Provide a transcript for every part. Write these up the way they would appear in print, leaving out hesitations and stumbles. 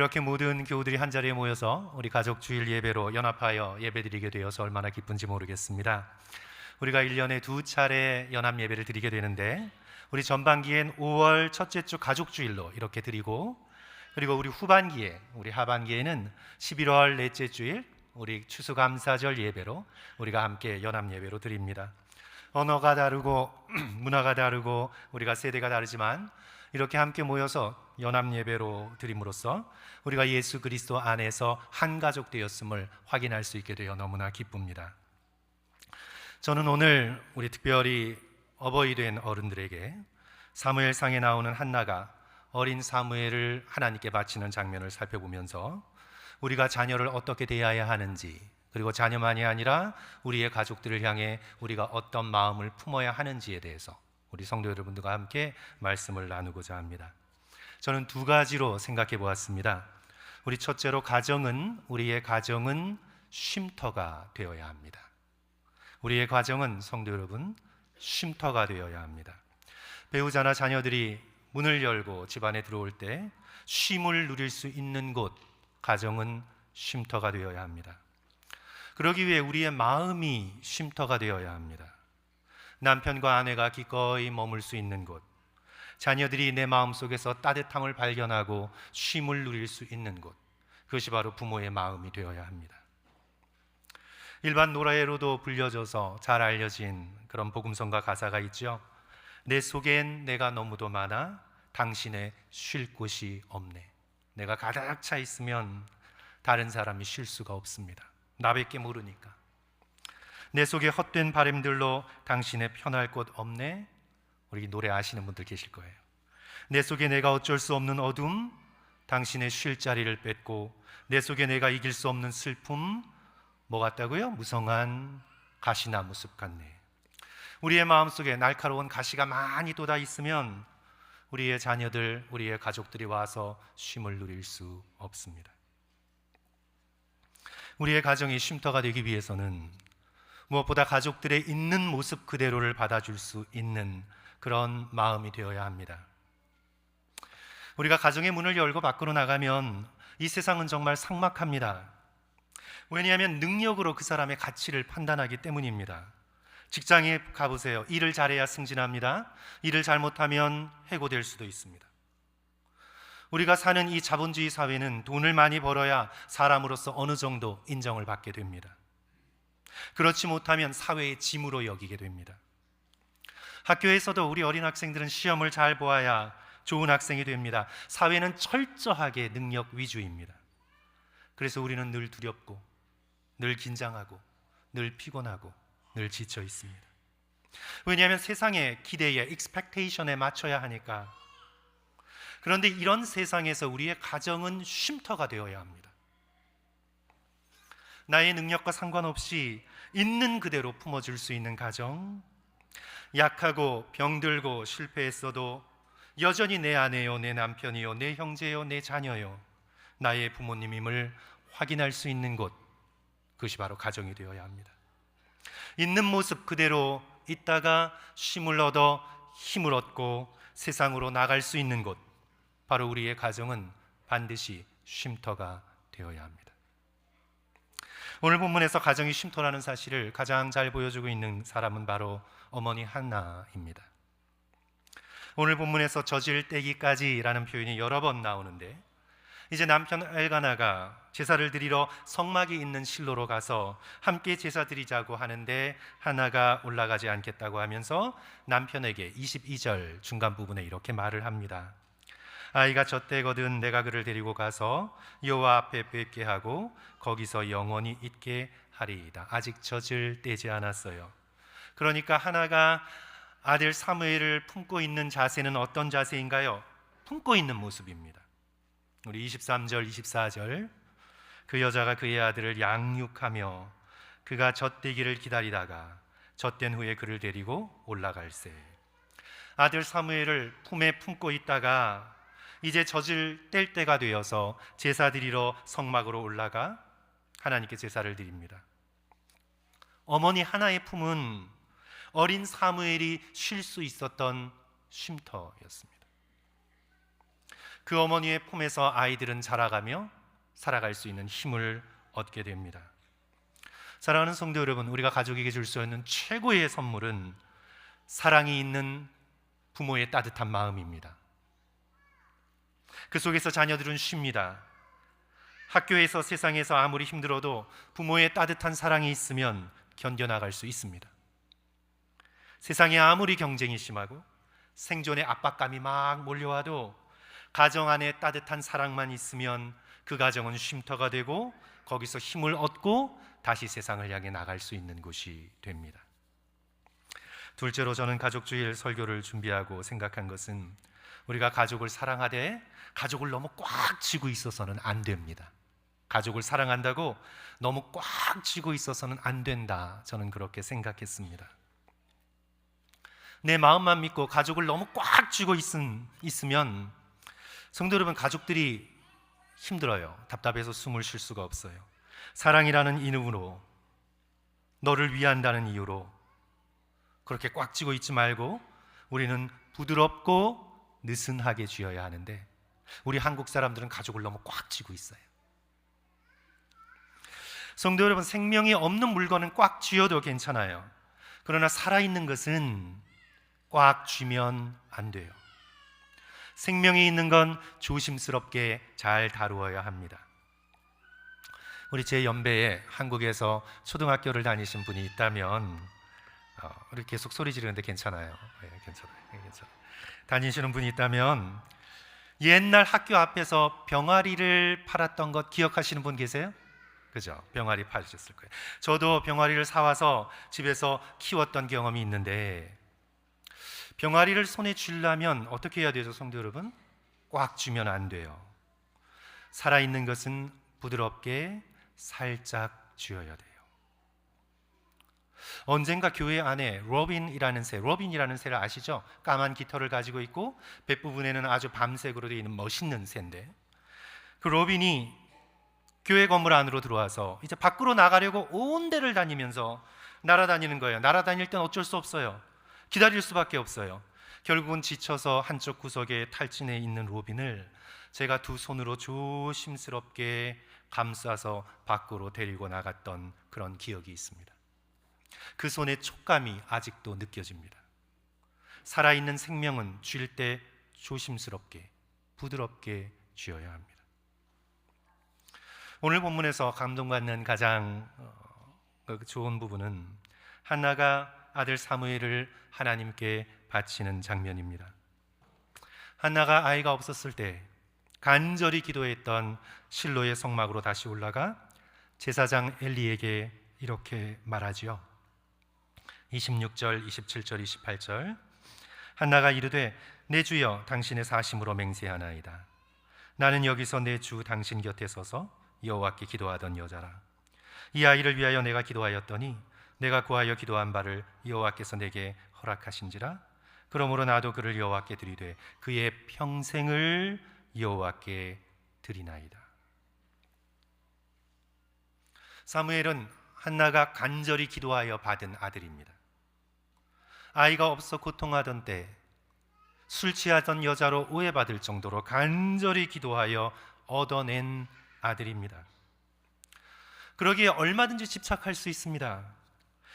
이렇게 모든 교우들이 한자리에 모여서 우리 가족 주일 예배로 연합하여 예배드리게 되어서 얼마나 기쁜지 모르겠습니다. 우리가 1년에 2차례 연합 예배를 드리게 되는데, 우리 전반기엔 5월 첫째 주 가족 주일로 이렇게 드리고, 그리고 우리 후반기에, 우리 하반기에는 11월 넷째 주일 우리 추수감사절 예배로 우리가 함께 연합 예배로 드립니다. 언어가 다르고 문화가 다르고 우리가 세대가 다르지만 이렇게 함께 모여서 연합 예배로 드림으로써 우리가 예수 그리스도 안에서 한 가족 되었음을 확인할 수 있게 되어 너무나 기쁩니다. 저는 오늘 우리 특별히 어버이 된 어른들에게 사무엘상에 나오는 한나가 어린 사무엘을 하나님께 바치는 장면을 살펴보면서 우리가 자녀를 어떻게 대해야 하는지, 그리고 자녀만이 아니라 우리의 가족들을 향해 우리가 어떤 마음을 품어야 하는지에 대해서 우리 성도 여러분들과 함께 말씀을 나누고자 합니다. 저는 두 가지로 생각해 보았습니다. 우리 첫째로, 우리의 가정은 쉼터가 되어야 합니다. 우리의 가정은, 성도 여러분, 쉼터가 되어야 합니다. 배우자나 자녀들이 문을 열고 집안에 들어올 때 쉼을 누릴 수 있는 곳, 가정은 쉼터가 되어야 합니다. 그러기 위해 우리의 마음이 쉼터가 되어야 합니다. 남편과 아내가 기꺼이 머물 수 있는 곳, 자녀들이 내 마음속에서 따뜻함을 발견하고 쉼을 누릴 수 있는 곳, 그것이 바로 부모의 마음이 되어야 합니다. 일반 노래로도 불려져서 잘 알려진 그런 복음성가 가사가 있죠. 내 속엔 내가 너무도 많아 당신의 쉴 곳이 없네. 내가 가득 차 있으면 다른 사람이 쉴 수가 없습니다. 나밖에 모르니까. 내 속에 헛된 바람들로 당신의 편할 곳 없네. 우리 노래 아시는 분들 계실 거예요. 내 속에 내가 어쩔 수 없는 어둠, 당신의 쉴 자리를 뺏고, 내 속에 내가 이길 수 없는 슬픔, 뭐 같다고요? 무성한 가시나무 숲 같네. 우리의 마음속에 날카로운 가시가 많이 돋아 있으면 우리의 자녀들, 우리의 가족들이 와서 쉼을 누릴 수 없습니다. 우리의 가정이 쉼터가 되기 위해서는 무엇보다 가족들의 있는 모습 그대로를 받아줄 수 있는 그런 마음이 되어야 합니다. 우리가 가정의 문을 열고 밖으로 나가면 이 세상은 정말 삭막합니다. 왜냐하면 능력으로 그 사람의 가치를 판단하기 때문입니다. 직장에 가보세요. 일을 잘해야 승진합니다. 일을 잘못하면 해고될 수도 있습니다. 우리가 사는 이 자본주의 사회는 돈을 많이 벌어야 사람으로서 어느 정도 인정을 받게 됩니다. 그렇지 못하면 사회의 짐으로 여기게 됩니다. 학교에서도 우리 어린 학생들은 시험을 잘 보아야 좋은 학생이 됩니다. 사회는 철저하게 능력 위주입니다. 그래서 우리는 늘 두렵고, 늘 긴장하고, 늘 피곤하고, 늘 지쳐 있습니다. 왜냐하면 세상의 기대에, expectation에 맞춰야 하니까. 그런데 이런 세상에서 우리의 가정은 쉼터가 되어야 합니다. 나의 능력과 상관없이 있는 그대로 품어줄 수 있는 가정, 약하고 병들고 실패했어도 여전히 내 아내요, 내 남편이요, 내 형제요, 내 자녀요, 나의 부모님임을 확인할 수 있는 곳, 그것이 바로 가정이 되어야 합니다. 있는 모습 그대로 있다가 쉼을 얻어 힘을 얻고 세상으로 나갈 수 있는 곳, 바로 우리의 가정은 반드시 쉼터가 되어야 합니다. 오늘 본문에서 가정이 쉼터라는 사실을 가장 잘 보여주고 있는 사람은 바로 어머니 한나입니다. 오늘 본문에서 젖을 떼기까지라는 표현이 여러 번 나오는데, 이제 남편 엘가나가 제사를 드리러 성막이 있는 실로로 가서 함께 제사 드리자고 하는데 하나가 올라가지 않겠다고 하면서 남편에게 22절 중간 부분에 이렇게 말을 합니다. 아이가 젖대거든 내가 그를 데리고 가서 여호와 앞에 뵙게 하고 거기서 영원히 있게 하리이다. 아직 젖을 떼지 않았어요. 그러니까 하나가 아들 사무엘을 품고 있는 자세는 어떤 자세인가요? 품고 있는 모습입니다. 우리 23절, 24절, 그 여자가 그의 아들을 양육하며 그가 젖되기를 기다리다가 젖된 후에 그를 데리고 올라갈세. 아들 사무엘을 품에 품고 있다가 이제 젖을 뗄 때가 되어서 제사 드리러 성막으로 올라가 하나님께 제사를 드립니다. 어머니 하나의 품은 어린 사무엘이 쉴 수 있었던 쉼터였습니다. 그 어머니의 품에서 아이들은 자라가며 살아갈 수 있는 힘을 얻게 됩니다. 사랑하는 성도 여러분, 우리가 가족에게 줄 수 있는 최고의 선물은 사랑이 있는 부모의 따뜻한 마음입니다. 그 속에서 자녀들은 쉽니다. 학교에서 세상에서 아무리 힘들어도 부모의 따뜻한 사랑이 있으면 견뎌나갈 수 있습니다. 세상에 아무리 경쟁이 심하고 생존의 압박감이 막 몰려와도 가정 안에 따뜻한 사랑만 있으면 그 가정은 쉼터가 되고 거기서 힘을 얻고 다시 세상을 향해 나갈 수 있는 곳이 됩니다. 둘째로 저는 가족주일 설교를 준비하고 생각한 것은 우리가 가족을 사랑하되 가족을 너무 꽉 쥐고 있어서는 안 됩니다. 가족을 사랑한다고 너무 꽉 쥐고 있어서는 안 된다. 저는 그렇게 생각했습니다. 내 마음만 믿고 가족을 너무 꽉 쥐고 있으면 성도 여러분, 가족들이 힘들어요. 답답해서 숨을 쉴 수가 없어요. 사랑이라는 이름으로, 너를 위한다는 이유로 그렇게 꽉 쥐고 있지 말고 우리는 부드럽고 느슨하게 쥐어야 하는데 우리 한국 사람들은 가족을 너무 꽉 쥐고 있어요. 성도 여러분, 생명이 없는 물건은 꽉 쥐어도 괜찮아요. 그러나 살아있는 것은 꽉 쥐면 안 돼요. 생명이 있는 건 조심스럽게 잘 다루어야 합니다. 우리 제 연배에 한국에서 초등학교를 다니신 분이 있다면 우리 계속 소리 지르는데 괜찮아요. 네, 괜찮아요. 다니시는 분이 있다면 옛날 학교 앞에서 병아리를 팔았던 것 기억하시는 분 계세요? 그죠? 병아리 파셨을 거예요. 저도 병아리를 사와서 집에서 키웠던 경험이 있는데 병아리를 손에 쥐려면 어떻게 해야 되죠, 성도 여러분? 꽉 쥐면 안 돼요. 살아있는 것은 부드럽게 살짝 쥐어야 돼요. 언젠가 교회 안에 로빈이라는 새를 아시죠? 까만 깃털을 가지고 있고 뱃부분에는 아주 밤색으로 되어 있는 멋있는 새인데 그 로빈이 교회 건물 안으로 들어와서 이제 밖으로 나가려고 온 데를 다니면서 날아다니는 거예요. 날아다닐 땐 어쩔 수 없어요. 기다릴 수밖에 없어요. 결국은 지쳐서 한쪽 구석에 탈진해 있는 로빈을 제가 두 손으로 조심스럽게 감싸서 밖으로 데리고 나갔던 그런 기억이 있습니다. 그 손의 촉감이 아직도 느껴집니다. 살아있는 생명은 쥘 때 조심스럽게 부드럽게 쥐어야 합니다. 오늘 본문에서 감동받는 가장 좋은 부분은 한나가 아들 사무엘을 하나님께 바치는 장면입니다. 한나가 아이가 없었을 때 간절히 기도했던 실로의 성막으로 다시 올라가 제사장 엘리에게 이렇게 말하지요. 26절, 27절, 28절 한나가 이르되 내 주여 당신의 사심으로 맹세하나이다. 나는 여기서 내 주 당신 곁에 서서 여호와께 기도하던 여자라. 이 아이를 위하여 내가 기도하였더니 내가 구하여 기도한 바를 여호와께서 내게 허락하신지라. 그러므로 나도 그를 여호와께 드리되 그의 평생을 여호와께 드리나이다. 사무엘은 한나가 간절히 기도하여 받은 아들입니다. 아이가 없어 고통하던 때 술 취하던 여자로 오해받을 정도로 간절히 기도하여 얻어낸 아들입니다. 그러기에 얼마든지 집착할 수 있습니다.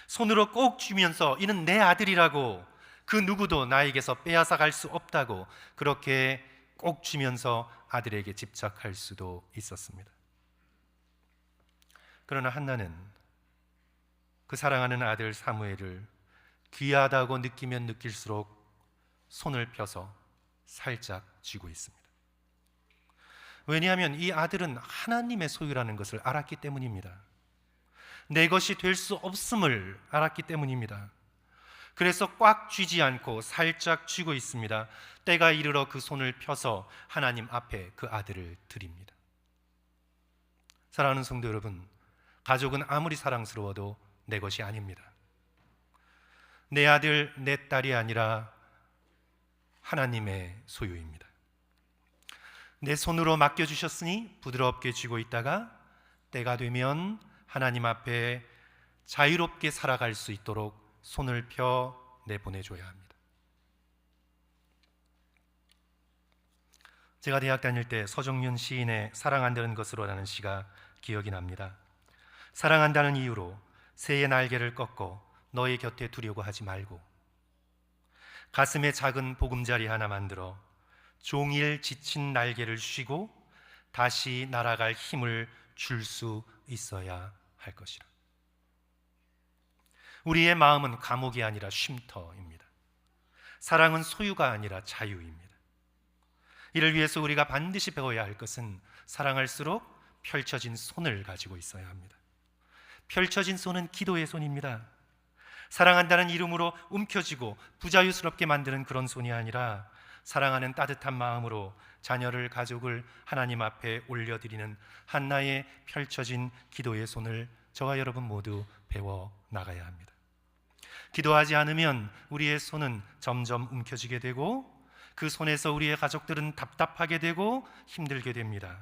손으로 꼭 쥐면서 이는 내 아들이라고, 그 누구도 나에게서 빼앗아갈 수 없다고 그렇게 꼭 쥐면서 아들에게 집착할 수도 있었습니다. 그러나 한나는 그 사랑하는 아들 사무엘을 귀하다고 느끼면 느낄수록 손을 펴서 살짝 쥐고 있습니다. 왜냐하면 이 아들은 하나님의 소유라는 것을 알았기 때문입니다. 내 것이 될 수 없음을 알았기 때문입니다. 그래서 꽉 쥐지 않고 살짝 쥐고 있습니다. 때가 이르러 그 손을 펴서 하나님 앞에 그 아들을 드립니다. 사랑하는 성도 여러분, 가족은 아무리 사랑스러워도 내 것이 아닙니다. 내 아들, 내 딸이 아니라 하나님의 소유입니다. 내 손으로 맡겨주셨으니 부드럽게 쥐고 있다가 때가 되면 하나님 앞에 자유롭게 살아갈 수 있도록 손을 펴 내보내줘야 합니다. 제가 대학 다닐 때 서정윤 시인의 사랑한다는 것으로라는 시가 기억이 납니다. 사랑한다는 이유로 새의 날개를 꺾고 너의 곁에 두려고 하지 말고, 가슴에 작은 보금자리 하나 만들어 종일 지친 날개를 쉬고 다시 날아갈 힘을 줄 수 있어야 할 것이라. 우리의 마음은 감옥이 아니라 쉼터입니다. 사랑은 소유가 아니라 자유입니다. 이를 위해서 우리가 반드시 배워야 할 것은 사랑할수록 펼쳐진 손을 가지고 있어야 합니다. 펼쳐진 손은 기도의 손입니다. 사랑한다는 이름으로 움켜쥐고 부자유스럽게 만드는 그런 손이 아니라 사랑하는 따뜻한 마음으로 자녀를, 가족을 하나님 앞에 올려드리는 한나의 펼쳐진 기도의 손을 저와 여러분 모두 배워 나가야 합니다. 기도하지 않으면 우리의 손은 점점 움켜쥐게 되고 그 손에서 우리의 가족들은 답답하게 되고 힘들게 됩니다.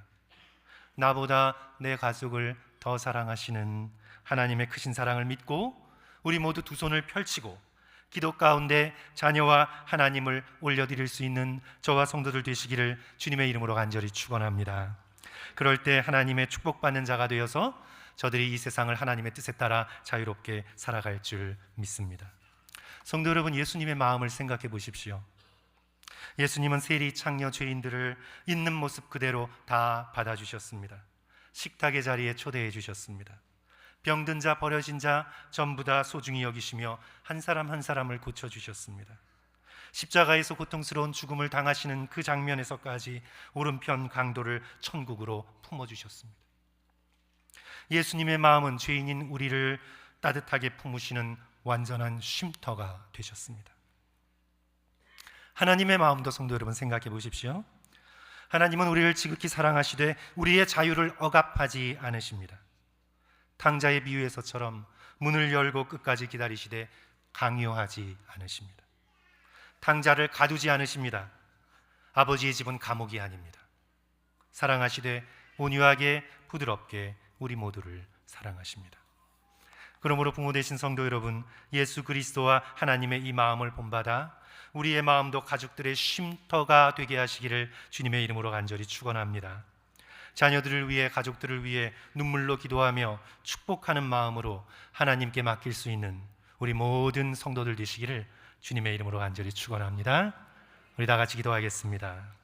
나보다 내 가족을 더 사랑하시는 하나님의 크신 사랑을 믿고 우리 모두 두 손을 펼치고 기도 가운데 자녀와 하나님을 올려드릴 수 있는 저와 성도들 되시기를 주님의 이름으로 간절히 축원합니다. 그럴 때 하나님의 축복받는 자가 되어서 저들이 이 세상을 하나님의 뜻에 따라 자유롭게 살아갈 줄 믿습니다. 성도 여러분, 예수님의 마음을 생각해 보십시오. 예수님은 세리, 창녀, 죄인들을 있는 모습 그대로 다 받아주셨습니다. 식탁의 자리에 초대해 주셨습니다. 병든 자, 버려진 자 전부 다 소중히 여기시며 한 사람 한 사람을 고쳐주셨습니다. 십자가에서 고통스러운 죽음을 당하시는 그 장면에서까지 오른편 강도를 천국으로 품어주셨습니다. 예수님의 마음은 죄인인 우리를 따뜻하게 품으시는 완전한 쉼터가 되셨습니다. 하나님의 마음도 성도 여러분 생각해 보십시오. 하나님은 우리를 지극히 사랑하시되 우리의 자유를 억압하지 않으십니다. 탕자의 비유에서처럼 문을 열고 끝까지 기다리시되 강요하지 않으십니다. 탕자를 가두지 않으십니다. 아버지의 집은 감옥이 아닙니다. 사랑하시되 온유하게 부드럽게 우리 모두를 사랑하십니다. 그러므로 부모 되신 성도 여러분, 예수 그리스도와 하나님의 이 마음을 본받아 우리의 마음도 가족들의 쉼터가 되게 하시기를 주님의 이름으로 간절히 축원합니다. 자녀들을 위해, 가족들을 위해 눈물로 기도하며 축복하는 마음으로 하나님께 맡길 수 있는 우리 모든 성도들 되시기를 주님의 이름으로 간절히 축원합니다. 우리 다 같이 기도하겠습니다.